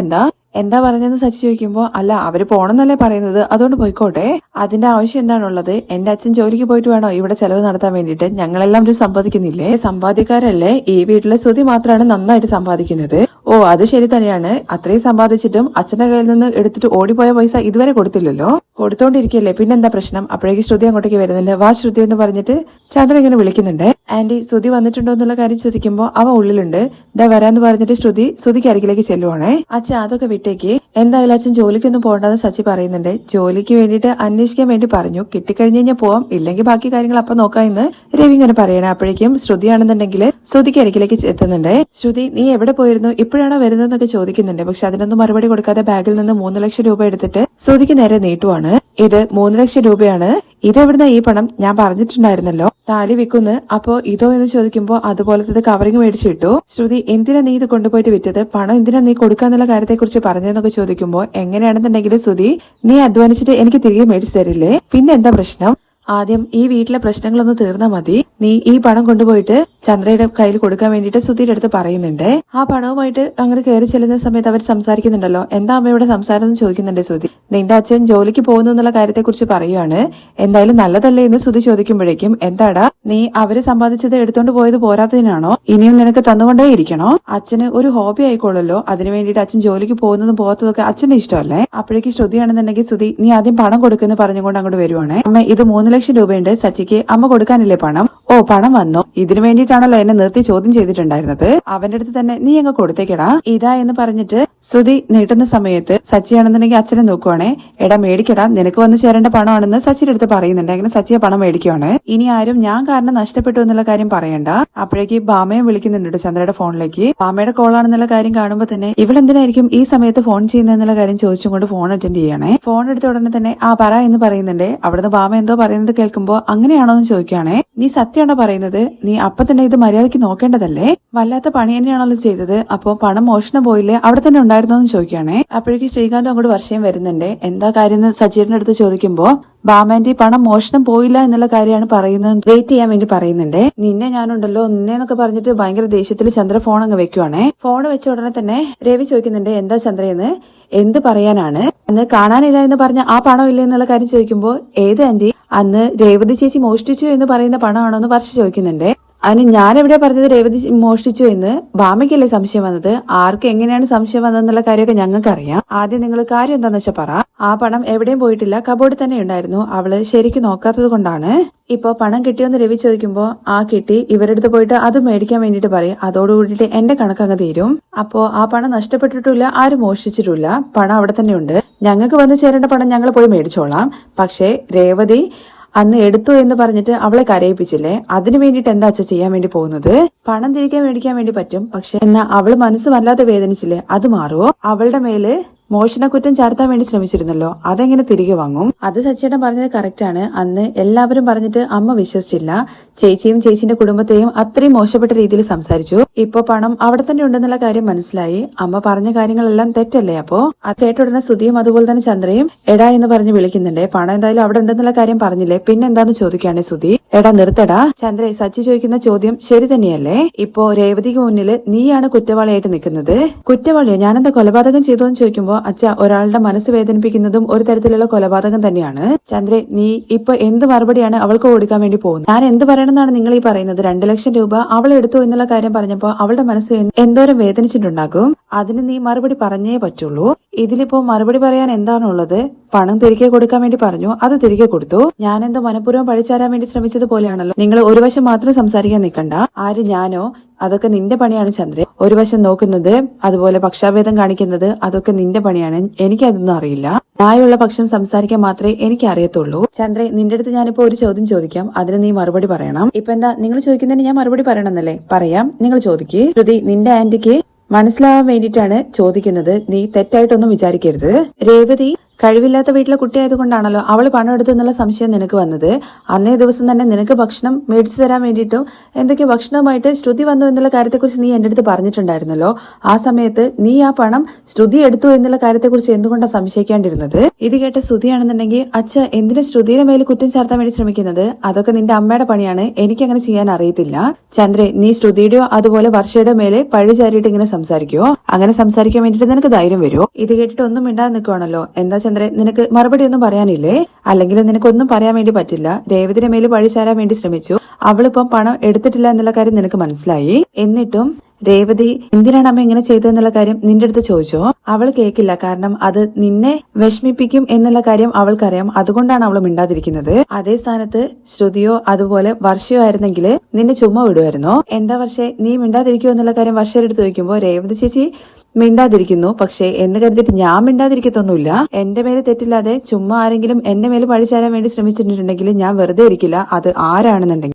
എന്താ പറഞ്ഞെന്ന് സച്ചി ചോദിക്കുമ്പോ, അല്ല അവര് പോണെന്നല്ലേ പറയുന്നത്, അതുകൊണ്ട് പോയിക്കോട്ടെ. അതിന്റെ ആവശ്യം എന്താണുള്ളത്? എന്റെ അച്ഛൻ ജോലിക്ക് പോയിട്ട് വേണോ ഇവിടെ ചെലവ് നടത്താൻ വേണ്ടിയിട്ട്? ഞങ്ങളെല്ലാം ഒരു സമ്പാദിക്കുന്നില്ലേ? സമ്പാദിക്കാരല്ലേ? ഈ വീട്ടിലെ ശ്രുതി മാത്രമാണ് നന്നായിട്ട് സമ്പാദിക്കുന്നത്. ഓ അത് ശരി തന്നെയാണ്. അത്രയും സമ്പാദിച്ചിട്ടും അച്ഛന്റെ കയ്യിൽ നിന്ന് എടുത്തിട്ട് ഓടിപ്പോയ പൈസ ഇതുവരെ കൊടുത്തില്ലല്ലോ. കൊടുത്തോണ്ടിരിക്കല്ലേ, പിന്നെന്താ പ്രശ്നം? അപ്പോഴേക്ക് ശ്രുതി അങ്ങോട്ടേക്ക് വരുന്നുണ്ട്. വാ ശ്രുതി എന്ന് പറഞ്ഞിട്ട് ചന്ദ്രൻ ഇങ്ങനെ വിളിക്കുന്നുണ്ട്. ആന്റി ശ്രുതി വന്നിട്ടുണ്ടോ എന്നുള്ള കാര്യം ചോദിക്കുമ്പോൾ അവ ഉള്ളിലുണ്ട്. ഇതാ വരാന്ന് പറഞ്ഞിട്ട് ശ്രുതിക്ക് അരികിലേക്ക് ചെല്ലുവാണേ. അച്ഛൻ അതൊക്കെ വിട്ടേക്ക്, എന്തായാലും അച്ഛൻ ജോലിക്കൊന്നും പോകണ്ടെന്ന് സച്ചി പറയുന്നുണ്ട്. ജോലിക്ക് വേണ്ടിയിട്ട് അന്വേഷിക്കാൻ വേണ്ടി പറഞ്ഞു, കിട്ടിക്കഴിഞ്ഞ് കഴിഞ്ഞാൽ പോവാം, ഇല്ലെങ്കിൽ ബാക്കി കാര്യങ്ങൾ അപ്പൊ നോക്കാം എന്ന് രവി ഇങ്ങനെ പറയണേ. അപ്പോഴേക്കും ശ്രുതിയാണെന്നുണ്ടെങ്കിൽ ശ്രുതിക്ക് അരികിലേക്ക് എത്തുന്നുണ്ട്. ശ്രുതി നീ എവിടെ പോയിരുന്നു, ഇപ്പോഴാണോ വരുന്നതെന്നൊക്കെ ചോദിക്കുന്നുണ്ട്. പക്ഷെ അതിനൊന്നും മറുപടി കൊടുക്കാതെ ബാഗിൽ നിന്ന് 3 ലക്ഷം രൂപ എടുത്തിട്ട് ശ്രുതിക്ക് നേരെ നീട്ടുവാണ്. ഇത് 3 ലക്ഷം രൂപയാണ്. ഇതെവിടുന്ന ഈ പണം? ഞാൻ പറഞ്ഞിട്ടുണ്ടായിരുന്നല്ലോ താലി വിൽക്കുന്നു. അപ്പോ ഇതോ എന്ന് ചോദിക്കുമ്പോ അതുപോലത്തെ കവറിങ് മേടിച്ചിട്ടു. ശ്രുതി എന്തിനാ നീ ഇത് കൊണ്ടുപോയിട്ട് വിറ്റത്? പണം എന്തിനാ നീ കൊടുക്കാന്നുള്ള കാര്യത്തെ കുറിച്ച് പറഞ്ഞതെന്നൊക്കെ ചോദിക്കുമ്പോ എങ്ങനെയാണെന്നുണ്ടെങ്കിൽ ശ്രുതി നീ അധ്വാനിച്ചിട്ട് എനിക്ക് തിരികെ മേടിച്ചു തരില്ലേ? പിന്നെ എന്താ പ്രശ്നം? ആദ്യം ഈ വീട്ടിലെ പ്രശ്നങ്ങളൊന്ന് തീർന്നാ മതി. നീ ഈ പണം കൊണ്ടുപോയിട്ട് ചന്ദ്രയുടെ കയ്യിൽ കൊടുക്കാൻ വേണ്ടിയിട്ട് സുധീരുടെ അടുത്ത് പറയുന്നുണ്ട്. ആ പണവുമായിട്ട് അങ്ങനെ കയറി ചെല്ലുന്ന സമയത്ത് അവർ സംസാരിക്കുന്നുണ്ടല്ലോ. എന്താ അമ്മയുടെ സംസാരം എന്ന് ചോദിക്കുന്നുണ്ട് സുധി. നിന്റെ അച്ഛൻ ജോലിക്ക് പോകുന്നു എന്നുള്ള കാര്യത്തെ കുറിച്ച് പറയുകയാണ്. എന്തായാലും നല്ലതല്ലേ എന്ന് സുധി ചോദിക്കുമ്പോഴേക്കും എന്താടാ നീ അവര് സമ്പാദിച്ചത് എടുത്തോണ്ട് പോയത് പോരാത്തതിനാണോ? ഇനിയും നിനക്ക് തന്നുകൊണ്ടേ ഇരിക്കണോ? അച്ഛന് ഒരു ഹോബി ആയിക്കോളല്ലോ. അതിനു വേണ്ടിയിട്ട് അച്ഛൻ ജോലിക്ക് പോകുന്നതും പോകാത്തതൊക്കെ അച്ഛന്റെ ഇഷ്ടമല്ലേ? അപ്പോഴേക്ക് ശ്രുതിയാണെന്നുണ്ടെങ്കിൽ സുധി നീ ആദ്യം പണം കൊടുക്കുന്നു പറഞ്ഞുകൊണ്ട് അങ്ങോട്ട് വരുവാണ്. അമ്മ ഇത് 3 ലക്ഷം രൂപയുണ്ട് സച്ചിക്ക്, അമ്മ കൊടുക്കാനില്ലേ പണം? ഓ പണം വന്നോ? ഇതിനു വേണ്ടിയിട്ടാണല്ലോ എന്നെ നിർത്തി ചോദ്യം ചെയ്തിട്ടുണ്ടായിരുന്നത്. അവന്റെ അടുത്ത് തന്നെ നീ അങ്ങ് കൊടുത്തേക്കടാ ഇതാ എന്ന് പറഞ്ഞിട്ട് സുധി നീട്ടുന്ന സമയത്ത് സച്ചിയാണെന്നുണ്ടെങ്കിൽ അച്ഛനെ നോക്കുവാണേ. എടാ മേടിക്കടാ, നിനക്ക് വന്ന് ചേരേണ്ട പണമാണെന്ന് സച്ചിയുടെ അടുത്ത് പറയുന്നുണ്ട്. അങ്ങനെ സച്ചിയെ പണം മേടിക്കുവാണ്. ഇനി ആരും ഞാൻ കാരണം നഷ്ടപ്പെട്ടു എന്നുള്ള കാര്യം പറയണ്ട. അപ്പോഴേക്ക് ബാമയും വിളിക്കുന്നുണ്ട് ചന്ദ്രയുടെ ഫോണിലേക്ക്. ബാമയുടെ കോളാണെന്നുള്ള കാര്യം കാണുമ്പോൾ തന്നെ ഇവളെന്തിനായിരിക്കും ഈ സമയത്ത് ഫോൺ ചെയ്യുന്നതെന്നുള്ള കാര്യം ചോദിച്ചുകൊണ്ട് ഫോൺ അറ്റൻഡ് ചെയ്യണേ. ഫോൺ എടുത്ത ഉടനെ തന്നെ ആ പറ എന്ന് പറയുന്നുണ്ട്. അവിടുന്ന് ബാമ എന്തോ പറയുന്നത് കേൾക്കുമ്പോ അങ്ങനെയാണോ എന്ന് ചോദിക്കുകയാണേ. നീ സത്യമാണോ പറയുന്നത്? നീ അപ്പൊ തന്നെ ഇത് മര്യാദയ്ക്ക് നോക്കേണ്ടതല്ലേ? വല്ലാത്ത പണി തന്നെയാണല്ലോ ചെയ്തത്. അപ്പോ പണം മോഷണം പോയില്ലേ, അവിടെ തന്നെ ഉണ്ടായിരുന്നോ എന്ന് ചോദിക്കുകയാണേ. അപ്പോഴേക്ക് ശ്രീകാന്ത് അങ്ങോട്ട് വർഷയും വരുന്നുണ്ട്. എന്താ കാര്യം എന്ന് സജീറിന്റെ അടുത്ത് ചോദിക്കുമ്പോ ബാമാൻറ്റി പണം മോഷണം പോയില്ല എന്നുള്ള കാര്യമാണ് പറയുന്നത്. വെയിറ്റ് ചെയ്യാൻ വേണ്ടി പറയുന്നുണ്ട്. നിന്നെ ഞാനുണ്ടല്ലോ നിന്നെന്നൊക്കെ പറഞ്ഞിട്ട് ഭയങ്കര ദേഷ്യത്തിൽ ചന്ദ്ര ഫോൺ അങ്ങ് വെക്കുവാണേ. ഫോൺ വെച്ച ഉടനെ തന്നെ രവി ചോദിക്കുന്നുണ്ട് എന്താ ചന്ദ്രയെന്ന്. എന്ത് പറയാനാണ്? അന്ന് കാണാനില്ല എന്ന് പറഞ്ഞ ആ പണം ഇല്ല എന്നുള്ള കാര്യം ചോദിക്കുമ്പോ ഏത് ആന്റി? അന്ന് രേവതി ചേച്ചി മോഷ്ടിച്ചു എന്ന് പറയുന്ന പണമാണോ എന്ന് വർഷ ചോദിക്കുന്നുണ്ട്. അതിന് ഞാൻ എവിടെ പറഞ്ഞത് രേവതി മോഷ്ടിച്ചു എന്ന്? ബാമയ്ക്കല്ലേ സംശയം വന്നത്? ആർക്ക് എങ്ങനെയാണ് സംശയം വന്നതെന്നുള്ള കാര്യമൊക്കെ ഞങ്ങൾക്ക് അറിയാം. ആദ്യം നിങ്ങൾ കാര്യം എന്താന്ന് വെച്ചാൽ പറ. ആ പണം എവിടെയും പോയിട്ടില്ല, കബോർഡിൽ തന്നെ ഉണ്ടായിരുന്നു. അവള് ശരിക്കും നോക്കാത്തത് കൊണ്ടാണ്. ഇപ്പൊ പണം കിട്ടിയോന്ന് രവി ചോദിക്കുമ്പോ ആ കിട്ടി, ഇവരെടുത്ത് പോയിട്ട് അത് മേടിക്കാൻ വേണ്ടിട്ട് പറയും. അതോടുകൂടിയിട്ട് എന്റെ കണക്കങ്ങ് തീരും. അപ്പോ ആ പണം നഷ്ടപ്പെട്ടിട്ടില്ല, ആരും മോഷ്ടിച്ചിട്ടില്ല. പണം അവിടെ തന്നെ ഉണ്ട്. ഞങ്ങൾക്ക് വന്ന് ചേരേണ്ട പണം ഞങ്ങൾ പോയി മേടിച്ചോളാം. പക്ഷേ രേവതി അന്ന് എടുത്തു എന്ന് പറഞ്ഞിട്ട് അവളെ കരയിപ്പിച്ചില്ലേ, അതിനു വേണ്ടിയിട്ട് എന്താ അച്ഛൻ ചെയ്യാൻ വേണ്ടി പോകുന്നത്? പണം തിരികെ മേടിക്കാൻ വേണ്ടി പറ്റും, പക്ഷെ എന്നാ അവള് മനസ്സ് വല്ലാതെ വേദനിച്ചില്ലേ, അത് മാറുമോ? അവളുടെ മേല് മോഷണക്കുറ്റം ചാർത്താൻ വേണ്ടി ശ്രമിച്ചിരുന്നല്ലോ, അതെങ്ങനെ തിരികെ വാങ്ങും? അത് സച്ചേട്ടൻ പറഞ്ഞത് കറക്റ്റ് ആണ്. അന്ന് എല്ലാവരും പറഞ്ഞിട്ട് അമ്മ വിശ്വസിച്ചില്ല. ചേച്ചിയും ചേച്ചിന്റെ കുടുംബത്തെയും അത്രയും മോശപ്പെട്ട രീതിയിൽ സംസാരിച്ചു. ഇപ്പൊ പണം അവിടെ തന്നെ ഉണ്ടെന്നുള്ള കാര്യം മനസ്സിലായി. അമ്മ പറഞ്ഞ കാര്യങ്ങളെല്ലാം തെറ്റല്ലേ? അപ്പോ അത് കേട്ട ഉടനെ സുധിയും അതുപോലെ തന്നെ ചന്ദ്രയും എടാ എന്ന് പറഞ്ഞ് വിളിക്കുന്നുണ്ട്. പണം എന്തായാലും അവിടെ ഉണ്ടെന്നുള്ള കാര്യം പറഞ്ഞില്ലേ, പിന്നെന്താന്ന് ചോദിക്കുകയാണ് സുധി. എടാ നിർത്തടാ ചന്ദ്ര, സച്ചി ചോദിക്കുന്ന ചോദ്യം ശരി തന്നെയല്ലേ? ഇപ്പോ രേവതിക്ക് മുന്നിൽ നീയാണ് കുറ്റവാളിയായിട്ട് നിൽക്കുന്നത്. കുറ്റവാളിയോ? ഞാനെന്താ കൊലപാതകം ചെയ്തോ എന്ന് ചോദിക്കുമ്പോ അച്ഛ, ഒരാളുടെ മനസ്സ് വേദനിപ്പിക്കുന്നതും ഒരു തരത്തിലുള്ള കൊലപാതകം തന്നെയാണ്. ചന്ദ്രേ, നീ ഇപ്പൊ എന്ത് മറുപടിയാണ് അവൾക്ക് കൊടുക്കാൻ വേണ്ടി പോകുന്നത്? ഞാൻ എന്ത് പറയണമെന്നാണ് നിങ്ങൾ ഈ പറയുന്നത്? 2 ലക്ഷം രൂപ അവൾ എടുത്തു എന്നുള്ള കാര്യം പറഞ്ഞപ്പോ അവളുടെ മനസ്സ് എന്തോരം വേദനിച്ചിട്ടുണ്ടാകും. അതിന് നീ മറുപടി പറഞ്ഞേ പറ്റുള്ളൂ. ഇതിലിപ്പോ മറുപടി പറയാൻ എന്താണുള്ളത്? പണം തിരികെ കൊടുക്കാൻ വേണ്ടി പറഞ്ഞു, അത് തിരികെ കൊടുത്തു. ഞാനെന്തോ മനഃപൂർവ്വം പഴിച്ചാരാൻ വേണ്ടി ശ്രമിച്ചതുപോലെയാണല്ലോ. നിങ്ങൾ ഒരു വശം മാത്രം സംസാരിക്കാൻ നിൽക്കണ്ട. ആര്, ഞാനോ? അതൊക്കെ നിന്റെ പണിയാണ് ചന്ദ്രൻ. ഒരു വശം നോക്കുന്നത്, അതുപോലെ പക്ഷാഭേദം കാണിക്കുന്നത്, അതൊക്കെ നിന്റെ പണിയാണ്. എനിക്കതൊന്നും അറിയില്ല. ന്യായമുള്ള പക്ഷം സംസാരിക്കാൻ മാത്രമേ എനിക്ക് അറിയത്തുള്ളൂ. ചന്ദ്രേ, നിന്റെ അടുത്ത് ഞാനിപ്പോ ഒരു ചോദ്യം ചോദിക്കാം, അതിന് നീ മറുപടി പറയണം. ഇപ്പൊ എന്താ നിങ്ങൾ ചോദിക്കുന്നതിന് ഞാൻ മറുപടി പറയണമെന്നല്ലേ? പറയാം, നിങ്ങൾ ചോദിക്ക്. ശ്രുതി, നിന്റെ ആന്റിക്ക് മനസ്സിലാവാൻ വേണ്ടിയിട്ടാണ് ചോദിക്കുന്നത്. നീ തെറ്റായിട്ടൊന്നും വിചാരിക്കരുത്. രേവതി കഴിവില്ലാത്ത വീട്ടിലെ കുട്ടിയായതുകൊണ്ടാണല്ലോ അവള് പണം എടുത്തു എന്നുള്ള സംശയം നിനക്ക് വന്നത്. അന്നേ ദിവസം തന്നെ നിനക്ക് ഭക്ഷണം മേടിച്ചു തരാൻ വേണ്ടിയിട്ടും എന്തൊക്കെയോ ഭക്ഷണവുമായിട്ട് ശ്രുതി വന്നു എന്നുള്ള കാര്യത്തെക്കുറിച്ച് നീ എന്റെ അടുത്ത് പറഞ്ഞിട്ടുണ്ടായിരുന്നല്ലോ. ആ സമയത്ത് നീ ആ പണം ശ്രുതി എടുത്തു എന്നുള്ള കാര്യത്തെക്കുറിച്ച് എന്തുകൊണ്ടാണ് സംശയിക്കാണ്ടിരുന്നത്? ഇത് കേട്ട ശ്രുതിയാണെന്നുണ്ടെങ്കിൽ അച്ഛ, എന്തിനാ ശ്രുതിയുടെ മേൽ കുറ്റം ചാർത്താൻ വേണ്ടി ശ്രമിക്കുന്നത്? അതൊക്കെ നിന്റെ അമ്മയുടെ പണിയാണ്, എനിക്കങ്ങനെ ചെയ്യാൻ അറിയത്തില്ല. ചന്ദ്രേ, നീ ശ്രുതിയുടെയോ അതുപോലെ വർഷയുടെ മേലെ പഴി ചാരിയിട്ട് ഇങ്ങനെ സംസാരിക്കുവോ? അങ്ങനെ സംസാരിക്കാൻ വേണ്ടിട്ട് നിനക്ക് ധൈര്യം വരുമോ? ഇത് കേട്ടിട്ട് ഒന്നും മിണ്ടാതെ നിൽക്കുവാണല്ലോ. എന്താ ചന്ദ്രൻ, നിനക്ക് മറുപടി ഒന്നും പറയാനില്ലേ? അല്ലെങ്കിൽ നിനക്കൊന്നും പറയാൻ വേണ്ടി പറ്റില്ല. രേവതിയുടെ മേല് പഴി ചാരാൻ വേണ്ടി ശ്രമിച്ചു. അവളിപ്പം പണം എടുത്തിട്ടില്ല എന്നുള്ള കാര്യം നിനക്ക് മനസ്സിലായി. എന്നിട്ടും രേവതി എന്തിനാണ് അമ്മ ഇങ്ങനെ ചെയ്തതെന്നുള്ള കാര്യം നിന്റെ അടുത്ത് ചോദിച്ചോ? അവൾ കേൾക്കില്ല, കാരണം അത് നിന്നെ വിഷമിപ്പിക്കും എന്നുള്ള കാര്യം അവൾക്കറിയാം. അതുകൊണ്ടാണ് അവൾ മിണ്ടാതിരിക്കുന്നത്. അതേ സ്ഥാനത്ത് ശ്രുതിയോ അതുപോലെ വർഷയോ ആയിരുന്നെങ്കിൽ നിന്നെ ചുമ്മാ വിടുമായിരുന്നോ? എന്താ വർഷേ, നീ മിണ്ടാതിരിക്കുമോ എന്നുള്ള കാര്യം വർഷയുടെ അടുത്ത് ചോദിക്കുമ്പോ രേവതി ചേച്ചി മിണ്ടാതിരിക്കുന്നു. പക്ഷേ എന്ന് കരുതിയിട്ട് ഞാൻ മിണ്ടാതിരിക്കത്തൊന്നുമില്ല. എന്റെ മേലെ തെറ്റില്ലാതെ ചുമ്മാ ആരെങ്കിലും എന്റെ മേലെ പഴിച്ചാരാൻ വേണ്ടി ശ്രമിച്ചിട്ടുണ്ടെങ്കിൽ ഞാൻ വെറുതെ ഇരിക്കില്ല, അത് ആരാണെന്നുണ്ടെങ്കിൽ.